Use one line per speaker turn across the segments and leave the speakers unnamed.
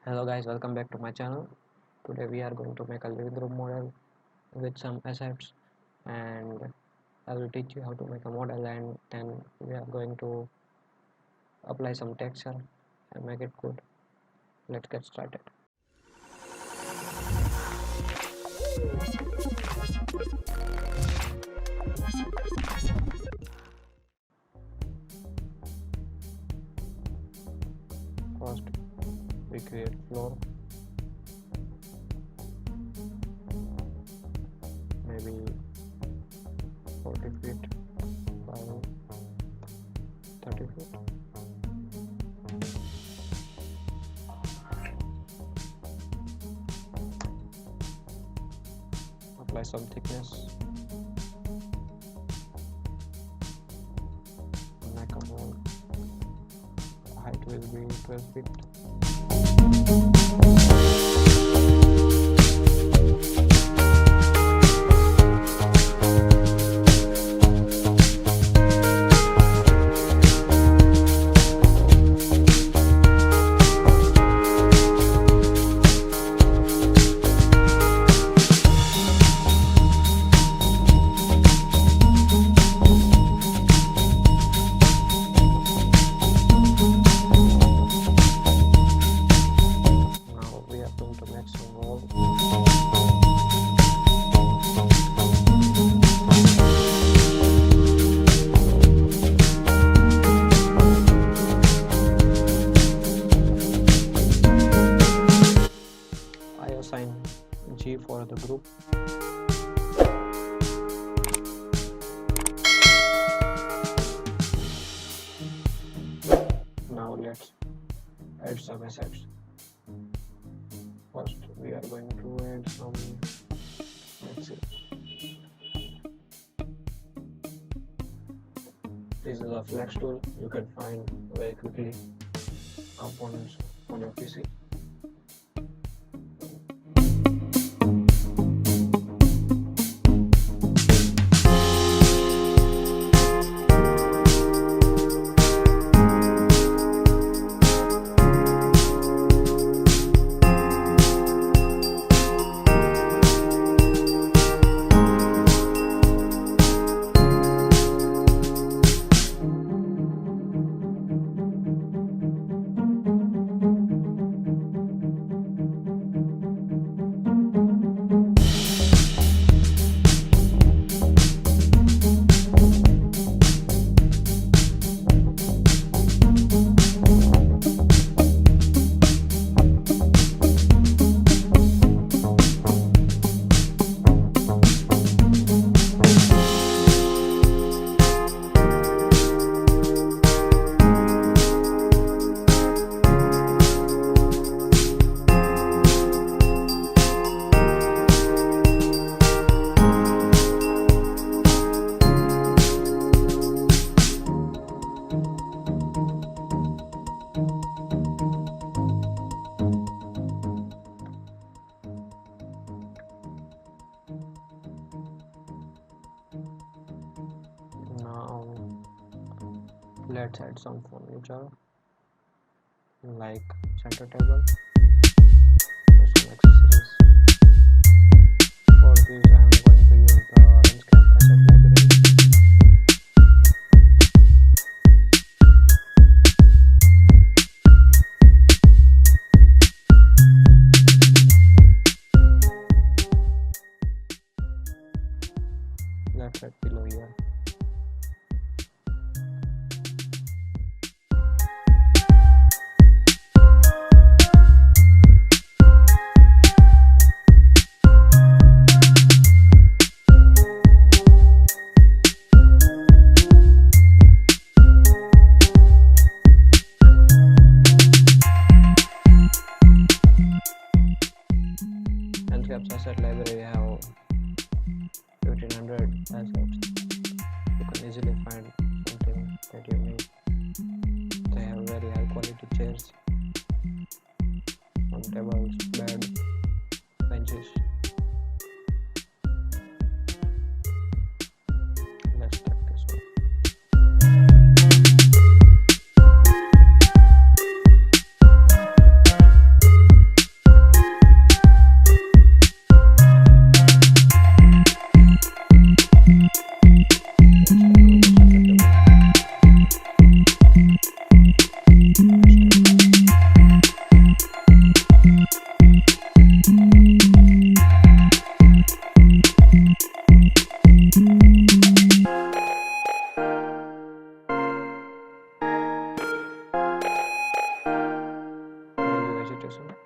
Hello guys, welcome back to my channel. Today we are going to make a living room model with some assets, and I will teach you how to make a model, and then we are going to apply some texture and make it good. Let's get started. First we create floor, maybe 40 feet by 30 feet. Apply some thickness, make a wall. Height will be 12 feet. Now we are going to make some wall. I assign G for the group. Now let's add some assets. First we are going to add some, let's see, this is a flex tool. You can find very quickly components on your PC. Now let's add some furniture like center table or some accessories. For this I am going to use the Enscape asset library. Let's add below here. Enscape's asset library have 1500 assets. You can easily find something that you need. They have very high quality chairs, some tables, bed, benches. Let's start this one. catch you soon.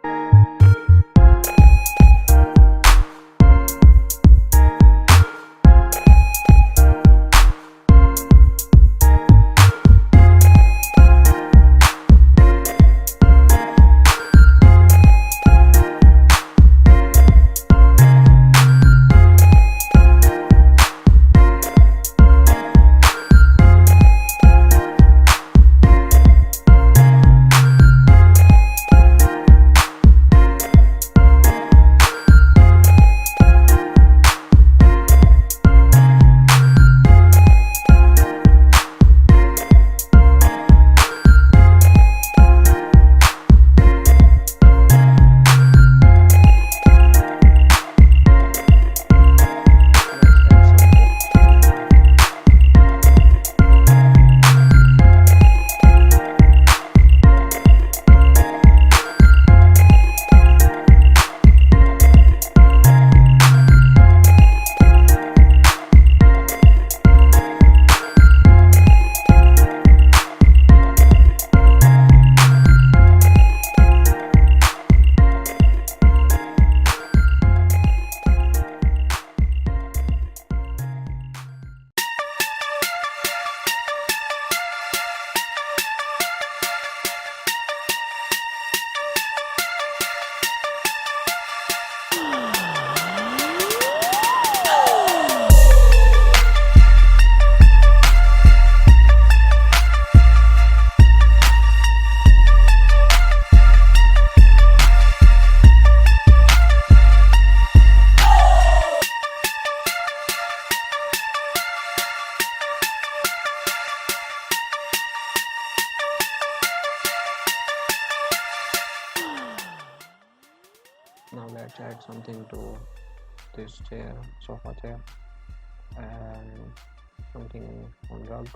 Now let's add something to this chair, sofa chair, and something on rug.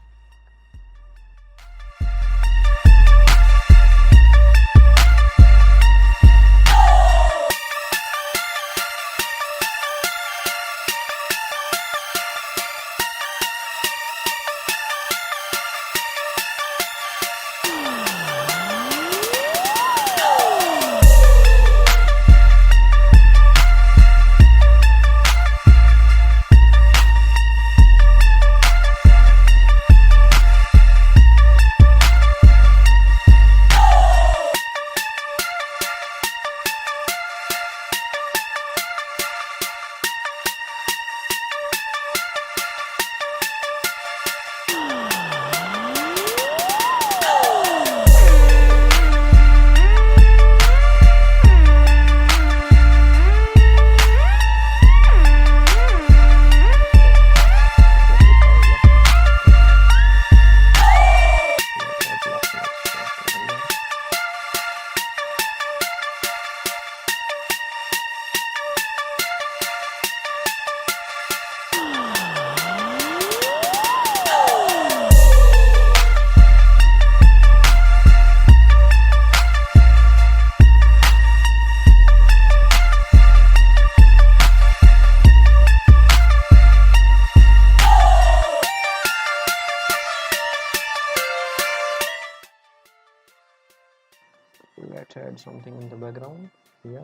Let's add something in the background here.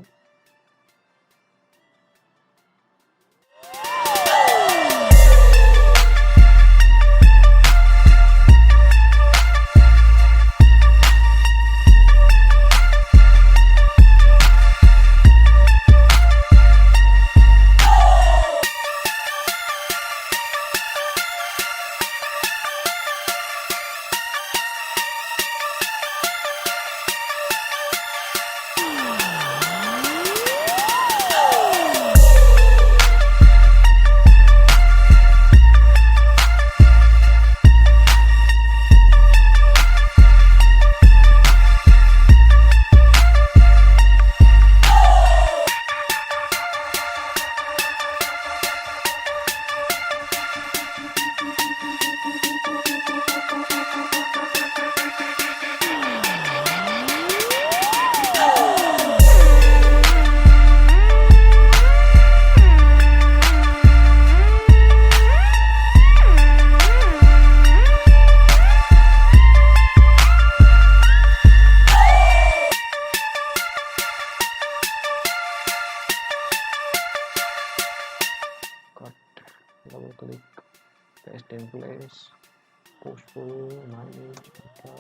click paste in place, push pull, manage, enter.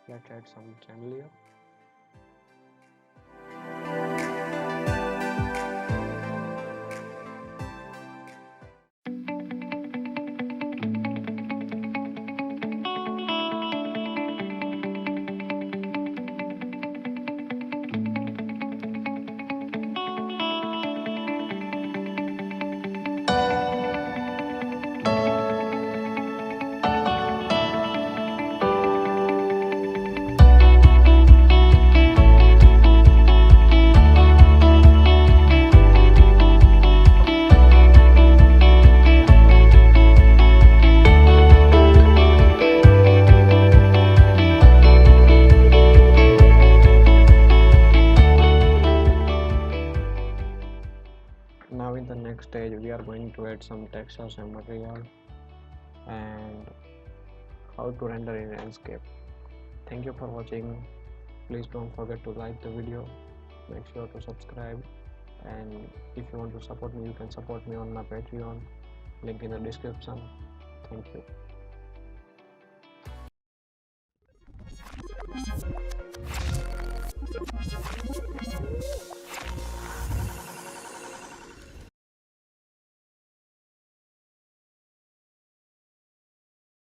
Let's add some chandelier. Now in the next stage we are going to add some textures and material and how to render in Enscape. Thank you for watching. Please don't forget to like the video, make sure to subscribe, and if you want to support me you can support me on my Patreon, link in the description. Thank you.